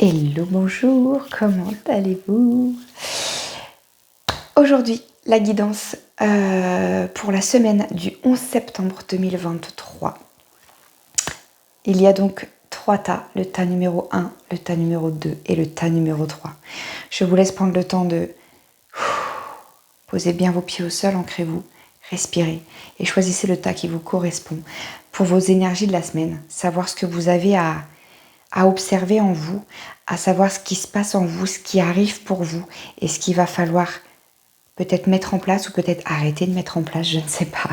Hello, bonjour, comment allez-vous? Aujourd'hui, la guidance pour la semaine du 11 septembre 2023. Il y a donc 3 tas, le tas numéro 1, le tas numéro 2 et le tas numéro 3. Je vous laisse prendre le temps de poser bien vos pieds au sol, ancrez-vous, respirez et choisissez le tas qui vous correspond pour vos énergies de la semaine, savoir ce que vous avez à observer en vous, à savoir ce qui se passe en vous, ce qui arrive pour vous et ce qu'il va falloir peut-être mettre en place ou peut-être arrêter de mettre en place, je ne sais pas,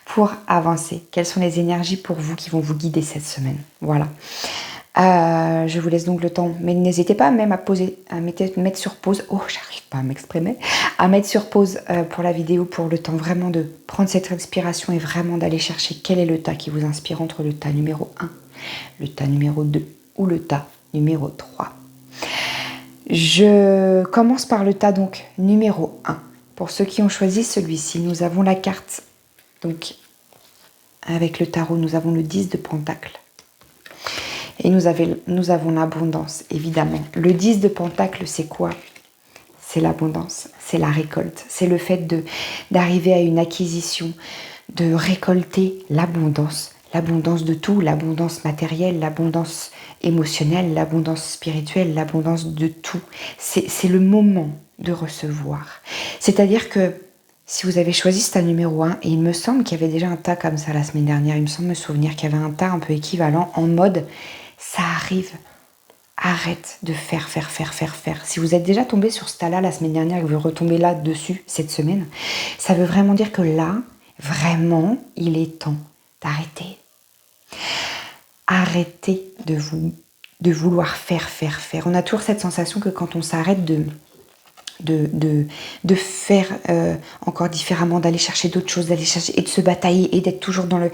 pour avancer. Quelles sont les énergies pour vous qui vont vous guider cette semaine? Voilà. Je vous laisse donc le temps, mais n'hésitez pas même à mettre sur pause. Oh, j'arrive pas à m'exprimer. À mettre sur pause pour la vidéo, pour le temps vraiment de prendre cette respiration et vraiment d'aller chercher quel est le tas qui vous inspire entre le tas numéro 1, le tas numéro 2 ou le tas numéro 3. Je commence par le tas donc numéro 1. Pour ceux qui ont choisi celui-ci, nous avons la carte. Donc, avec le tarot, nous avons le 10 de Pentacle. Et nous avons l'abondance, évidemment. Le 10 de Pentacle, c'est quoi? C'est l'abondance, c'est la récolte. C'est le fait d'arriver à une acquisition, de récolter l'abondance. L'abondance de tout, l'abondance matérielle, l'abondance émotionnelle, l'abondance spirituelle, l'abondance de tout. C'est le moment de recevoir. C'est-à-dire que si vous avez choisi ce tas numéro 1, et il me semble qu'il y avait déjà un tas comme ça la semaine dernière, il me semble me souvenir qu'il y avait un tas un peu équivalent en mode « ça arrive ». Arrête de faire. Si vous êtes déjà tombé sur ce tas-là la semaine dernière et que vous retombez là-dessus cette semaine, ça veut vraiment dire que là, vraiment, il est temps d'arrêter. Arrêtez de vouloir faire. On a toujours cette sensation que quand on s'arrête de faire encore différemment, d'aller chercher d'autres choses, d'aller chercher et de se batailler et d'être toujours dans le...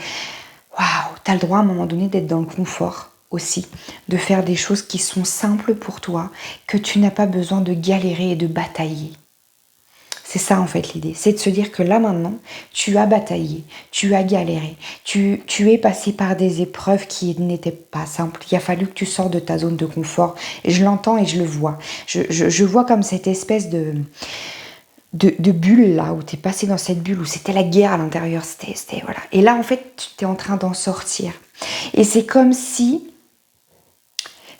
Waouh, t'as le droit à un moment donné d'être dans le confort aussi, de faire des choses qui sont simples pour toi, que tu n'as pas besoin de galérer et de batailler. C'est ça en fait l'idée, c'est de se dire que là maintenant, tu as bataillé, tu as galéré, tu es passé par des épreuves qui n'étaient pas simples. Il a fallu que tu sors de ta zone de confort. Et je l'entends et je le vois. Je vois comme cette espèce de bulle là, où tu es passé dans cette bulle, où c'était la guerre à l'intérieur. C'était voilà. Et là en fait, tu es en train d'en sortir. Et c'est comme si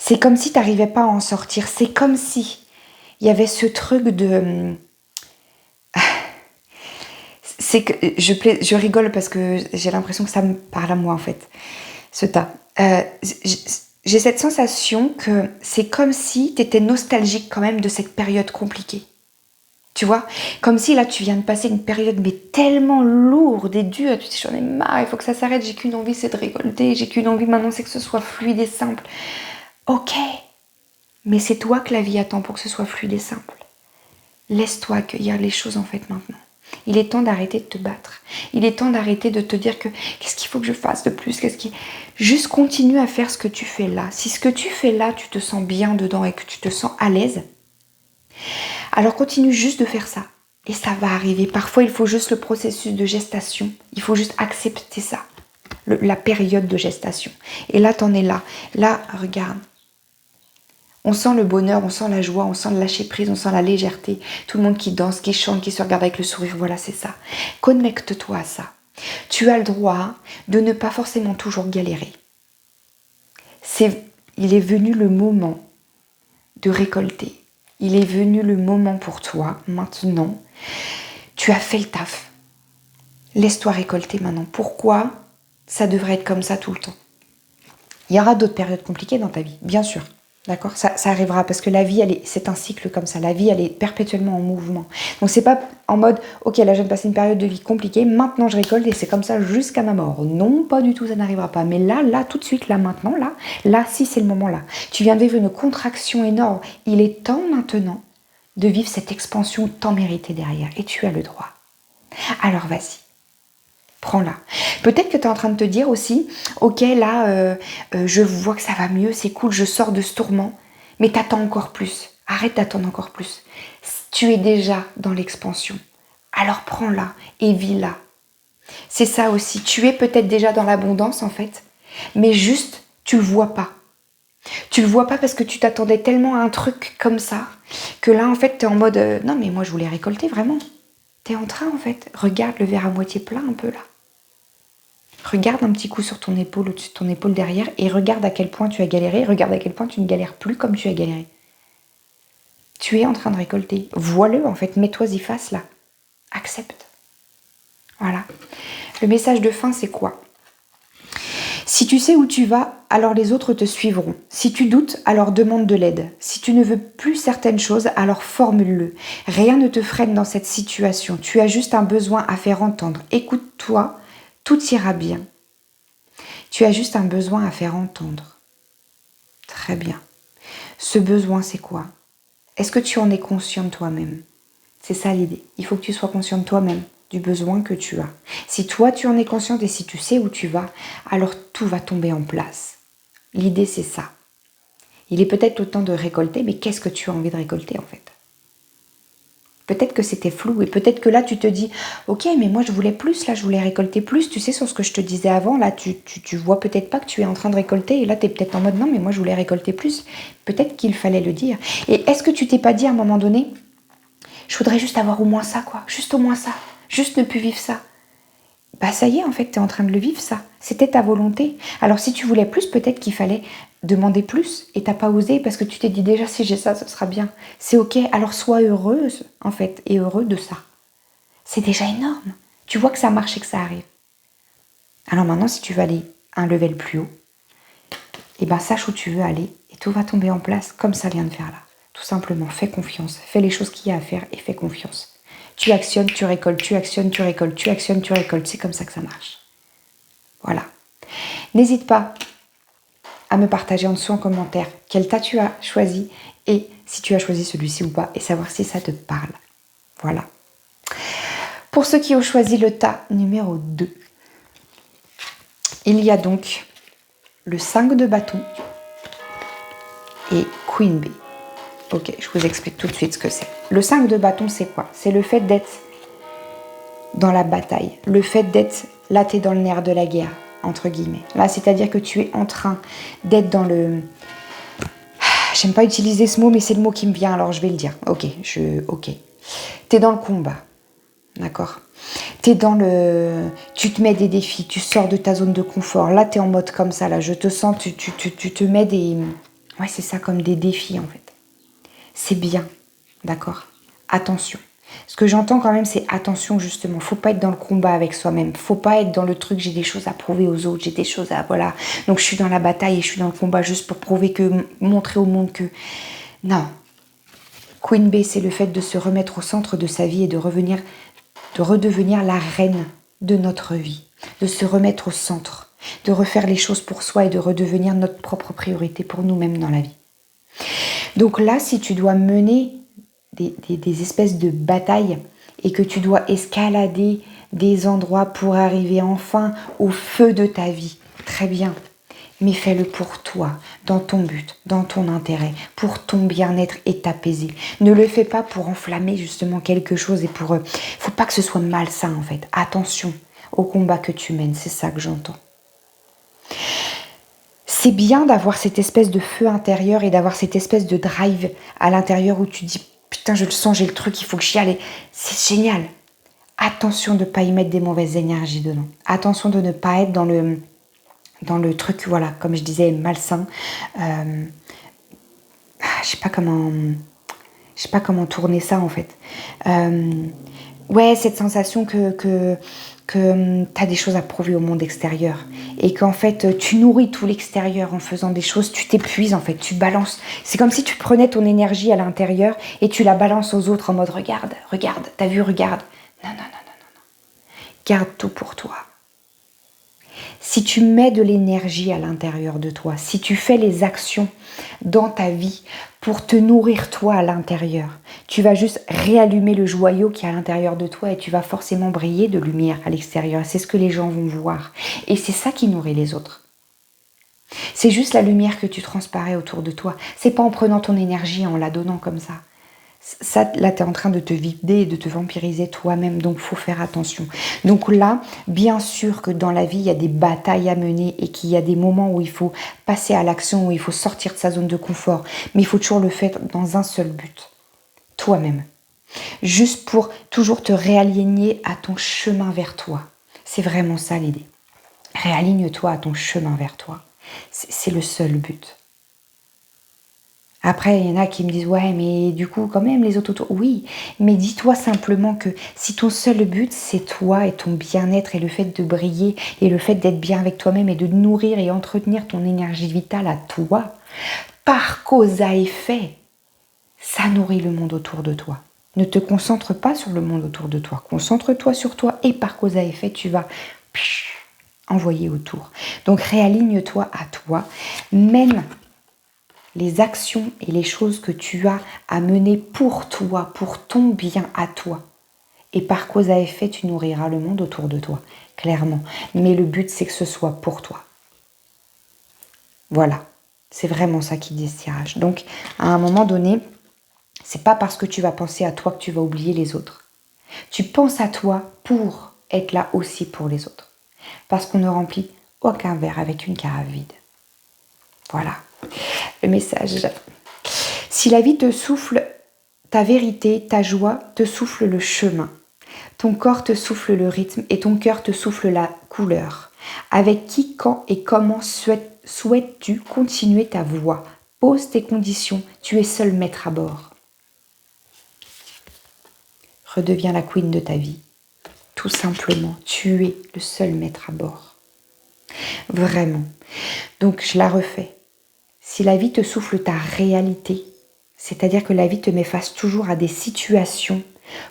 tu n'arrivais pas à en sortir. C'est comme si il y avait ce truc de... C'est que je rigole parce que j'ai l'impression que ça me parle à moi en fait, ce tas. J'ai cette sensation que c'est comme si tu étais nostalgique quand même de cette période compliquée. Tu vois, comme si là tu viens de passer une période mais tellement lourde et dure, tu te dis j'en ai marre, il faut que ça s'arrête, j'ai qu'une envie c'est de récolter, j'ai qu'une envie maintenant c'est que ce soit fluide et simple. Ok, mais c'est toi que la vie attend pour que ce soit fluide et simple. Laisse-toi accueillir les choses en fait maintenant. Il est temps d'arrêter de te battre. Il est temps d'arrêter de te dire que qu'est-ce qu'il faut que je fasse de plus, Juste continue à faire ce que tu fais là. Si ce que tu fais là, tu te sens bien dedans et que tu te sens à l'aise, alors continue juste de faire ça. Et ça va arriver. Parfois, il faut juste le processus de gestation. Il faut juste accepter ça. La période de gestation. Et là, t'en es là. Là, regarde. On sent le bonheur, on sent la joie, on sent le lâcher prise, on sent la légèreté. Tout le monde qui danse, qui chante, qui se regarde avec le sourire. Voilà, c'est ça. Connecte-toi à ça. Tu as le droit de ne pas forcément toujours galérer. Il est venu le moment de récolter. Il est venu le moment pour toi, maintenant. Tu as fait le taf. Laisse-toi récolter maintenant. Pourquoi ça devrait être comme ça tout le temps? Il y aura d'autres périodes compliquées dans ta vie, bien sûr. D'accord, ça arrivera parce que la vie, c'est un cycle comme ça. La vie, elle est perpétuellement en mouvement. Donc, c'est pas en mode, ok, là, je viens de passer une période de vie compliquée, maintenant je récolte et c'est comme ça jusqu'à ma mort. Non, pas du tout, ça n'arrivera pas. Mais là, tout de suite, là, maintenant, là, si c'est le moment là. Tu viens de vivre une contraction énorme. Il est temps maintenant de vivre cette expansion tant méritée derrière. Et tu as le droit. Alors, vas-y. Prends-la. Peut-être que tu es en train de te dire aussi, ok, là, je vois que ça va mieux, c'est cool, je sors de ce tourment, mais t'attends encore plus. Arrête d'attendre encore plus. Tu es déjà dans l'expansion. Alors prends-la et vis-la. C'est ça aussi. Tu es peut-être déjà dans l'abondance, en fait, mais juste, tu le vois pas. Tu le vois pas parce que tu t'attendais tellement à un truc comme ça que là, en fait, t'es en mode non, mais moi, je voulais récolter vraiment. T'es en train, en fait. Regarde le verre à moitié plein un peu là. Regarde un petit coup sur ton épaule, au-dessus de ton épaule derrière, et regarde à quel point tu as galéré. Regarde à quel point tu ne galères plus comme tu as galéré. Tu es en train de récolter. Vois-le, en fait. Mets-toi-y face là. Accepte. Voilà. Le message de fin, c'est quoi ? Si tu sais où tu vas, alors les autres te suivront. Si tu doutes, alors demande de l'aide. Si tu ne veux plus certaines choses, alors formule-le. Rien ne te freine dans cette situation. Tu as juste un besoin à faire entendre. Écoute-toi, tout ira bien. Tu as juste un besoin à faire entendre. Très bien. Ce besoin, c'est quoi ? Est-ce que tu en es conscient de toi-même ? C'est ça l'idée. Il faut que tu sois conscient de toi-même, du besoin que tu as. Si toi, tu en es consciente et si tu sais où tu vas, alors tout va tomber en place. L'idée, c'est ça. Il est peut-être le temps de récolter, mais qu'est-ce que tu as envie de récolter en fait ? Peut-être que c'était flou et peut-être que là, tu te dis « Ok, mais moi, je voulais plus, là, je voulais récolter plus. » Tu sais, sur ce que je te disais avant, là, tu vois peut-être pas que tu es en train de récolter et là, tu es peut-être en mode « Non, mais moi, je voulais récolter plus. » Peut-être qu'il fallait le dire. Et est-ce que tu t'es pas dit à un moment donné « Je voudrais juste avoir au moins ça, quoi. Juste au moins ça. Juste ne plus vivre ça. » Bah ça y est, en fait, tu es en train de le vivre, ça. C'était ta volonté. Alors, si tu voulais plus, peut-être qu'il fallait demander plus et t'as pas osé parce que tu t'es dit déjà, si j'ai ça, ce sera bien. C'est ok, alors sois heureuse, en fait, et heureux de ça. C'est déjà énorme. Tu vois que ça marche et que ça arrive. Alors maintenant, si tu veux aller un level plus haut, eh ben sache où tu veux aller et tout va tomber en place comme ça vient de faire là. Tout simplement, fais confiance. Fais les choses qu'il y a à faire et fais confiance. Tu actionnes, tu récoltes, tu actionnes, tu récoltes, tu actionnes, tu récoltes. C'est comme ça que ça marche. Voilà. N'hésite pas à me partager en dessous en commentaire quel tas tu as choisi et si tu as choisi celui-ci ou pas et savoir si ça te parle. Voilà. Pour ceux qui ont choisi le tas numéro 2, il y a donc le 5 de bâton et Queen Bee. Ok, je vous explique tout de suite ce que c'est. Le 5 de bâton, c'est quoi ? C'est le fait d'être dans la bataille. Le fait d'être, là, t'es dans le nerf de la guerre, entre guillemets. Là, c'est-à-dire que tu es en train d'être dans le... J'aime pas utiliser ce mot, mais c'est le mot qui me vient, alors je vais le dire. Ok. T'es dans le combat, d'accord ? T'es dans le... Tu te mets des défis, tu sors de ta zone de confort. Là, t'es en mode comme ça, là, je te sens, tu te mets des... Ouais, c'est ça, comme des défis, en fait. C'est bien, d'accord ? Attention. Ce que j'entends quand même, c'est attention, justement. Faut pas être dans le combat avec soi-même. Faut pas être dans le truc, j'ai des choses à prouver aux autres, j'ai des choses à... Voilà. Donc, je suis dans la bataille et je suis dans le combat juste pour prouver que... Montrer au monde que... Non. Queen Bee, c'est le fait de se remettre au centre de sa vie et de redevenir la reine de notre vie. De se remettre au centre. De refaire les choses pour soi et de redevenir notre propre priorité pour nous-mêmes dans la vie. Donc là, si tu dois mener des espèces de batailles et que tu dois escalader des endroits pour arriver enfin au feu de ta vie, très bien. Mais fais-le pour toi, dans ton but, dans ton intérêt, pour ton bien-être et t'apaiser. Ne le fais pas pour enflammer justement quelque chose et pour... Faut pas que ce soit malsain en fait. Attention au combat que tu mènes, c'est ça que j'entends. C'est bien d'avoir cette espèce de feu intérieur et d'avoir cette espèce de drive à l'intérieur où tu dis « Putain, je le sens, j'ai le truc, il faut que j'y aille. » C'est génial. Attention de ne pas y mettre des mauvaises énergies dedans. Attention de ne pas être dans le truc, voilà, comme je disais, malsain. Je sais pas comment tourner ça, en fait. Ouais, cette sensation que tu as des choses à prouver au monde extérieur et qu'en fait, tu nourris tout l'extérieur en faisant des choses, tu t'épuises, en fait, tu balances. C'est comme si tu prenais ton énergie à l'intérieur et tu la balances aux autres en mode « Regarde, t'as vu, regarde. » Non. Garde tout pour toi. Si tu mets de l'énergie à l'intérieur de toi, si tu fais les actions dans ta vie pour te nourrir toi à l'intérieur, tu vas juste réallumer le joyau qui est à l'intérieur de toi et tu vas forcément briller de lumière à l'extérieur. C'est ce que les gens vont voir. Et c'est ça qui nourrit les autres. C'est juste la lumière que tu transparais autour de toi. C'est pas en prenant ton énergie et en la donnant comme ça. Ça, là, tu es en train de te vider et de te vampiriser toi-même, donc faut faire attention. Donc là, bien sûr que dans la vie, il y a des batailles à mener et qu'il y a des moments où il faut passer à l'action, où il faut sortir de sa zone de confort, mais il faut toujours le faire dans un seul but, toi-même. Juste pour toujours te réaligner à ton chemin vers toi. C'est vraiment ça l'idée. Réaligne-toi à ton chemin vers toi. C'est le seul but. Après, il y en a qui me disent, ouais, mais du coup, quand même, les autres autour. Oui, mais dis-toi simplement que si ton seul but, c'est toi et ton bien-être et le fait de briller et le fait d'être bien avec toi-même et de nourrir et entretenir ton énergie vitale à toi, par cause à effet, ça nourrit le monde autour de toi. Ne te concentre pas sur le monde autour de toi. Concentre-toi sur toi et par cause à effet, tu vas envoyer autour. Donc, réaligne-toi à toi. Mène les actions et les choses que tu as à mener pour toi, pour ton bien à toi. Et par cause à effet, tu nourriras le monde autour de toi, clairement. Mais le but, c'est que ce soit pour toi. Voilà, c'est vraiment ça qui dit ce tirage. Donc, à un moment donné, c'est pas parce que tu vas penser à toi que tu vas oublier les autres. Tu penses à toi pour être là aussi pour les autres. Parce qu'on ne remplit aucun verre avec une carafe vide. Voilà, le message. Si la vie te souffle ta vérité, ta joie te souffle le chemin. Ton corps te souffle le rythme et ton cœur te souffle la couleur. Avec qui, quand et comment souhaites-tu continuer ta voie? Pose tes conditions, tu es seul maître à bord. Redeviens la queen de ta vie. Tout simplement, tu es le seul maître à bord. Vraiment. Donc, je la refais. Si la vie te souffle ta réalité, c'est-à-dire que la vie te met face toujours à des situations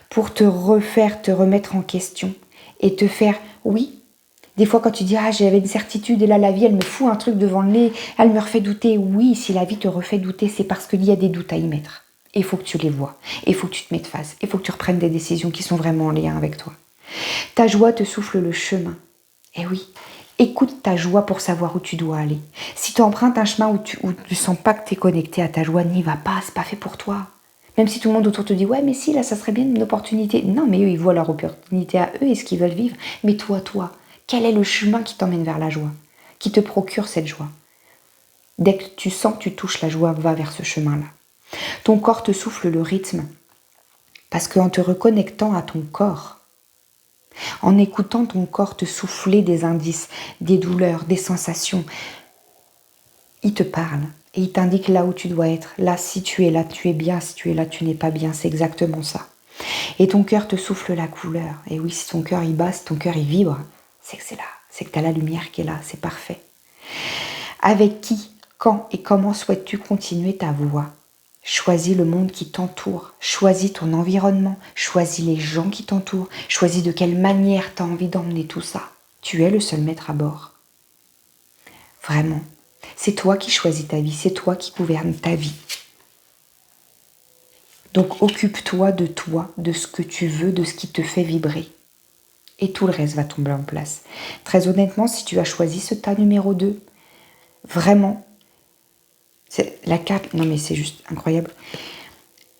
pour te refaire, te remettre en question et te faire, oui, des fois quand tu dis, ah j'avais une certitude et là la vie elle me fout un truc devant le nez, elle me refait douter, oui, si la vie te refait douter, c'est parce qu'il y a des doutes à y mettre. Il faut que tu les vois, il faut que tu te mettes face, il faut que tu reprennes des décisions qui sont vraiment en lien avec toi. Ta joie te souffle le chemin. Eh oui, écoute ta joie pour savoir où tu dois aller. Si tu empruntes un chemin où tu sens pas que tu es connecté à ta joie, n'y va pas, c'est pas fait pour toi. Même si tout le monde autour te dit, ouais, mais si, là, ça serait bien une opportunité. Non, mais eux, ils voient leur opportunité à eux et ce qu'ils veulent vivre. Mais toi, quel est le chemin qui t'emmène vers la joie? Qui te procure cette joie? Dès que tu sens que tu touches la joie, va vers ce chemin-là. Ton corps te souffle le rythme. Parce qu'en te reconnectant à ton corps, en écoutant ton corps te souffler des indices, des douleurs, des sensations, il te parle et il t'indique là où tu dois être. Là, si tu es là, tu es bien. Si tu es là, tu n'es pas bien. C'est exactement ça. Et ton cœur te souffle la couleur. Et oui, si ton cœur y bat, si ton cœur y vibre, c'est que c'est là. C'est que tu as la lumière qui est là. C'est parfait. Avec qui, quand et comment souhaites-tu continuer ta voie? Choisis le monde qui t'entoure, choisis ton environnement, choisis les gens qui t'entourent, choisis de quelle manière tu as envie d'emmener tout ça. Tu es le seul maître à bord. Vraiment. C'est toi qui choisis ta vie, c'est toi qui gouvernes ta vie. Donc occupe-toi, de ce que tu veux, de ce qui te fait vibrer. Et tout le reste va tomber en place. Très honnêtement, si tu as choisi ce tas numéro 2, vraiment, c'est la carte, non mais c'est juste incroyable.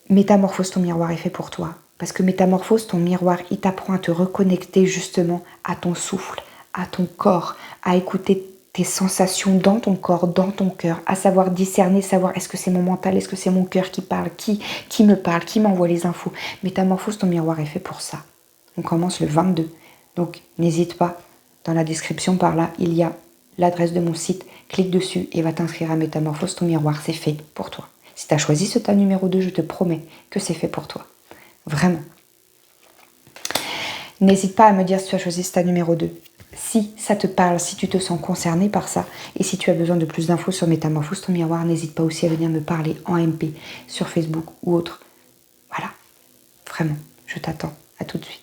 Métamorphose, ton miroir est fait pour toi. Parce que métamorphose, ton miroir, il t'apprend à te reconnecter justement à ton souffle, à ton corps, à écouter tes sensations dans ton corps, dans ton cœur, à savoir discerner, savoir est-ce que c'est mon mental, est-ce que c'est mon cœur qui parle, qui me parle, qui m'envoie les infos. Métamorphose, ton miroir est fait pour ça. On commence le 22. Donc n'hésite pas, dans la description par là, il y a l'adresse de mon site. Clique dessus et va t'inscrire à Métamorphose, ton miroir, c'est fait pour toi. Si tu as choisi ce tas numéro 2, je te promets que c'est fait pour toi. Vraiment. N'hésite pas à me dire si tu as choisi ce tas numéro 2. Si ça te parle, si tu te sens concerné par ça, et si tu as besoin de plus d'infos sur Métamorphose, ton miroir, n'hésite pas aussi à venir me parler en MP sur Facebook ou autre. Voilà. Vraiment, je t'attends. À tout de suite.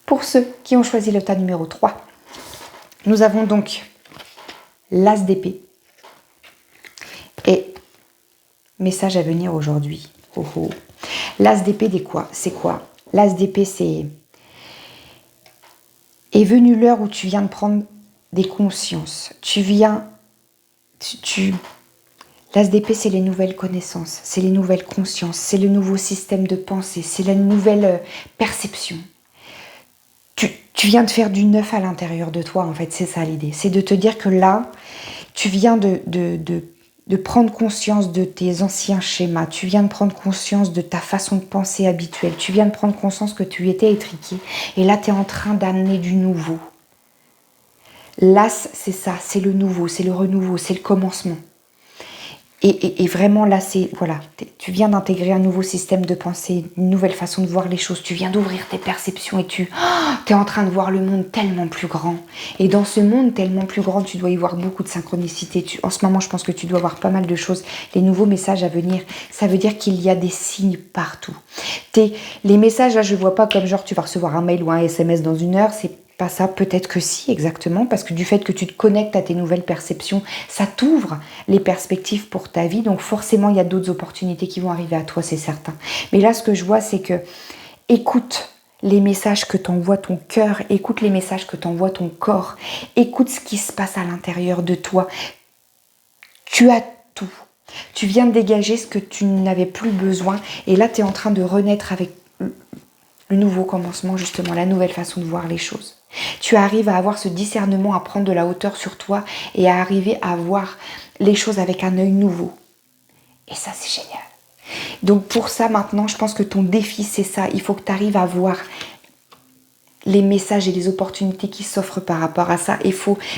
Pour ceux qui ont choisi le tas numéro 3, nous avons donc l'As d'épée. Et message à venir aujourd'hui. Oh oh. L'As d'épée, c'est quoi? L'As d'épée, c'est... Est venue l'heure où tu viens de prendre des consciences. L'ASDP, c'est les nouvelles connaissances, c'est les nouvelles consciences, c'est le nouveau système de pensée, c'est la nouvelle perception. Tu viens de faire du neuf à l'intérieur de toi, en fait, c'est ça l'idée. C'est de te dire que là, tu viens de prendre conscience de tes anciens schémas, tu viens de prendre conscience de ta façon de penser habituelle, tu viens de prendre conscience que tu étais étriqué, et là, tu es en train d'amener du nouveau. Là, c'est ça, c'est le nouveau, c'est le renouveau, c'est le commencement. Et vraiment là, voilà, tu viens d'intégrer un nouveau système de pensée, une nouvelle façon de voir les choses, tu viens d'ouvrir tes perceptions et tu es en train de voir le monde tellement plus grand. Et dans ce monde tellement plus grand, tu dois y voir beaucoup de synchronicité. En ce moment, je pense que tu dois voir pas mal de choses. Les nouveaux messages à venir, ça veut dire qu'il y a des signes partout. Les messages, là, je vois pas comme genre tu vas recevoir un mail ou un SMS dans 1 heure, c'est pas ça, peut-être que si, exactement, parce que du fait que tu te connectes à tes nouvelles perceptions, ça t'ouvre les perspectives pour ta vie, donc forcément il y a d'autres opportunités qui vont arriver à toi, c'est certain. Mais là, ce que je vois, c'est que écoute les messages que t'envoie ton cœur, écoute les messages que t'envoie ton corps, écoute ce qui se passe à l'intérieur de toi. Tu as tout. Tu viens de dégager ce que tu n'avais plus besoin, et là, tu es en train de renaître avec le nouveau commencement, justement, la nouvelle façon de voir les choses. Tu arrives à avoir ce discernement, à prendre de la hauteur sur toi et à arriver à voir les choses avec un œil nouveau. Et ça, c'est génial. Donc pour ça, maintenant, je pense que ton défi, c'est ça. Il faut que tu arrives à voir les messages et les opportunités qui s'offrent par rapport à ça.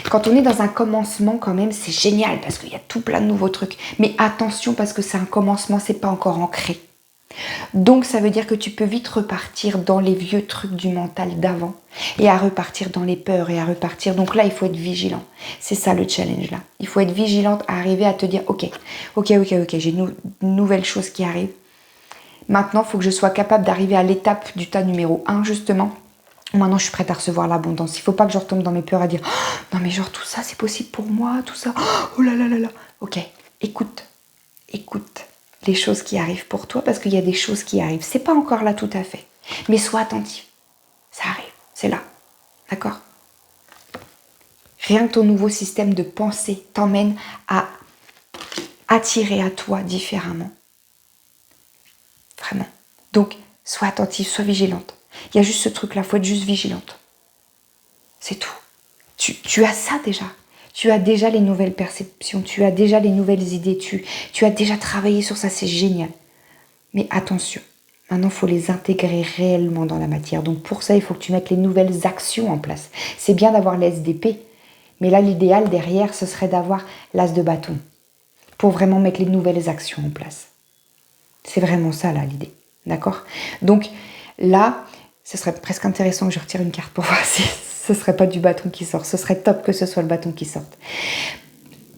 Quand on est dans un commencement, quand même, c'est génial parce qu'il y a tout plein de nouveaux trucs. Mais attention, parce que c'est un commencement, c'est pas encore ancré. Donc ça veut dire que tu peux vite repartir dans les vieux trucs du mental d'avant et à repartir dans les peurs et à repartir. Donc là, il faut être vigilant. C'est ça le challenge là. Il faut être vigilante à arriver à te dire ok, j'ai une nouvelle chose qui arrive. Maintenant, il faut que je sois capable d'arriver à l'étape du tas numéro 1 justement. Maintenant, je suis prête à recevoir l'abondance. Il ne faut pas que je retombe dans mes peurs à dire non mais genre tout ça c'est possible pour moi, tout ça. Oh là là là là. Ok, écoute. Les choses qui arrivent pour toi, parce qu'il y a des choses qui arrivent. C'est pas encore là tout à fait, mais sois attentif. Ça arrive, c'est là, d'accord? Rien que ton nouveau système de pensée t'emmène à attirer à toi différemment. Vraiment. Donc, sois attentive, sois vigilante. Il y a juste ce truc-là, il faut être juste vigilante. C'est tout. Tu as ça déjà. Tu as déjà les nouvelles perceptions, tu as déjà les nouvelles idées, tu as déjà travaillé sur ça, c'est génial. Mais attention, maintenant il faut les intégrer réellement dans la matière. Donc pour ça, il faut que tu mettes les nouvelles actions en place. C'est bien d'avoir l'SDP, mais là l'idéal derrière, ce serait d'avoir l'as de bâton pour vraiment mettre les nouvelles actions en place. C'est vraiment ça là l'idée, d'accord? Donc là, ce serait presque intéressant que je retire une carte pour voir si ce serait pas du bâton qui sort. Ce serait top que ce soit le bâton qui sorte.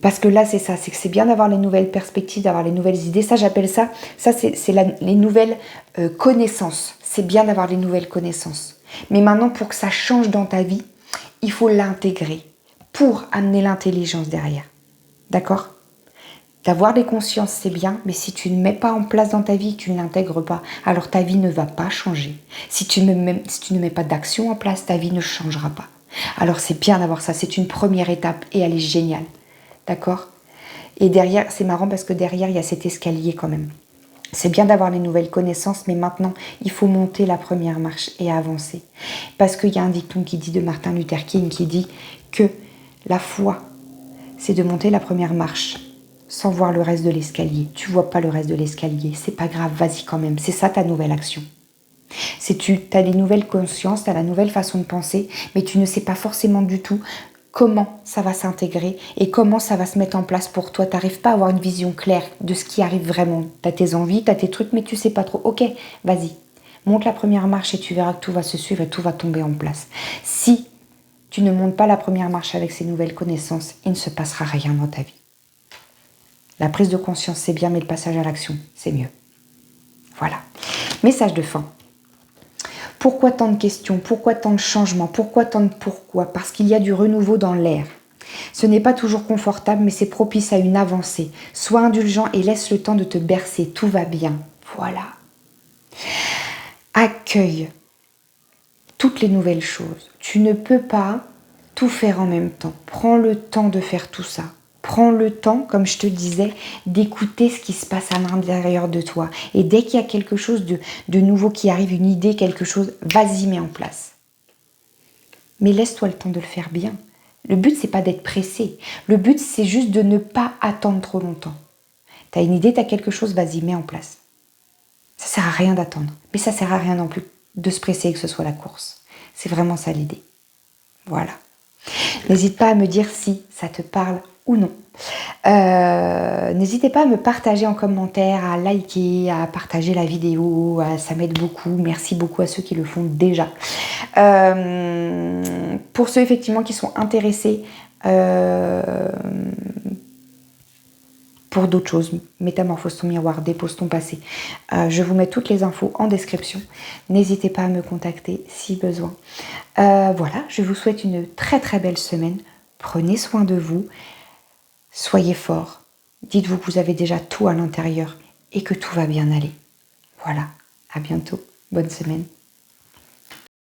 Parce que là, c'est ça, c'est que c'est bien d'avoir les nouvelles perspectives, d'avoir les nouvelles idées. Ça, j'appelle ça c'est les nouvelles connaissances. C'est bien d'avoir les nouvelles connaissances. Mais maintenant, pour que ça change dans ta vie, il faut l'intégrer pour amener l'intelligence derrière. D'accord ? D'avoir des consciences, c'est bien, mais si tu ne mets pas en place dans ta vie, tu ne l'intègres pas, alors ta vie ne va pas changer. Si tu ne mets pas d'action en place, ta vie ne changera pas. Alors c'est bien d'avoir ça, c'est une première étape et elle est géniale. D'accord ? Et derrière, c'est marrant parce que derrière, il y a cet escalier quand même. C'est bien d'avoir les nouvelles connaissances, mais maintenant, il faut monter la première marche et avancer. Parce qu'il y a un dicton qui dit de Martin Luther King qui dit que la foi, c'est de monter la première marche sans voir le reste de l'escalier. Tu vois pas le reste de l'escalier, c'est pas grave, vas-y quand même. C'est ça ta nouvelle action. Tu as des nouvelles consciences, tu as la nouvelle façon de penser, mais tu ne sais pas forcément du tout comment ça va s'intégrer et comment ça va se mettre en place pour toi. Tu n'arrives pas à avoir une vision claire de ce qui arrive vraiment. Tu as tes envies, tu as tes trucs, mais tu sais pas trop. Ok, vas-y, monte la première marche et tu verras que tout va se suivre et tout va tomber en place. Si tu ne montes pas la première marche avec ces nouvelles connaissances, il ne se passera rien dans ta vie. La prise de conscience, c'est bien, mais le passage à l'action, c'est mieux. Voilà. Message de fin. Pourquoi tant de questions? Pourquoi tant de changements? Pourquoi tant de pourquoi? Parce qu'il y a du renouveau dans l'air. Ce n'est pas toujours confortable, mais c'est propice à une avancée. Sois indulgent et laisse le temps de te bercer. Tout va bien. Voilà. Accueille toutes les nouvelles choses. Tu ne peux pas tout faire en même temps. Prends le temps de faire tout ça. Prends le temps, comme je te disais, d'écouter ce qui se passe à l'intérieur de toi. Et dès qu'il y a quelque chose de nouveau qui arrive, une idée, quelque chose, vas-y, mets en place. Mais laisse-toi le temps de le faire bien. Le but, c'est pas d'être pressé. Le but, c'est juste de ne pas attendre trop longtemps. T'as une idée, t'as quelque chose, vas-y, mets en place. Ça sert à rien d'attendre. Mais ça sert à rien non plus de se presser et que ce soit la course. C'est vraiment ça l'idée. Voilà. N'hésite pas à me dire si ça te parle ou non. N'hésitez pas à me partager en commentaire, à liker, à partager la vidéo, ça m'aide beaucoup. Merci beaucoup à ceux qui le font déjà. Pour ceux effectivement qui sont intéressés pour d'autres choses, métamorphose ton miroir, dépose ton passé, je vous mets toutes les infos en description. N'hésitez pas à me contacter si besoin. Voilà, je vous souhaite une très très belle semaine. Prenez soin de vous. Soyez forts. Dites-vous que vous avez déjà tout à l'intérieur et que tout va bien aller. Voilà, à bientôt. Bonne semaine.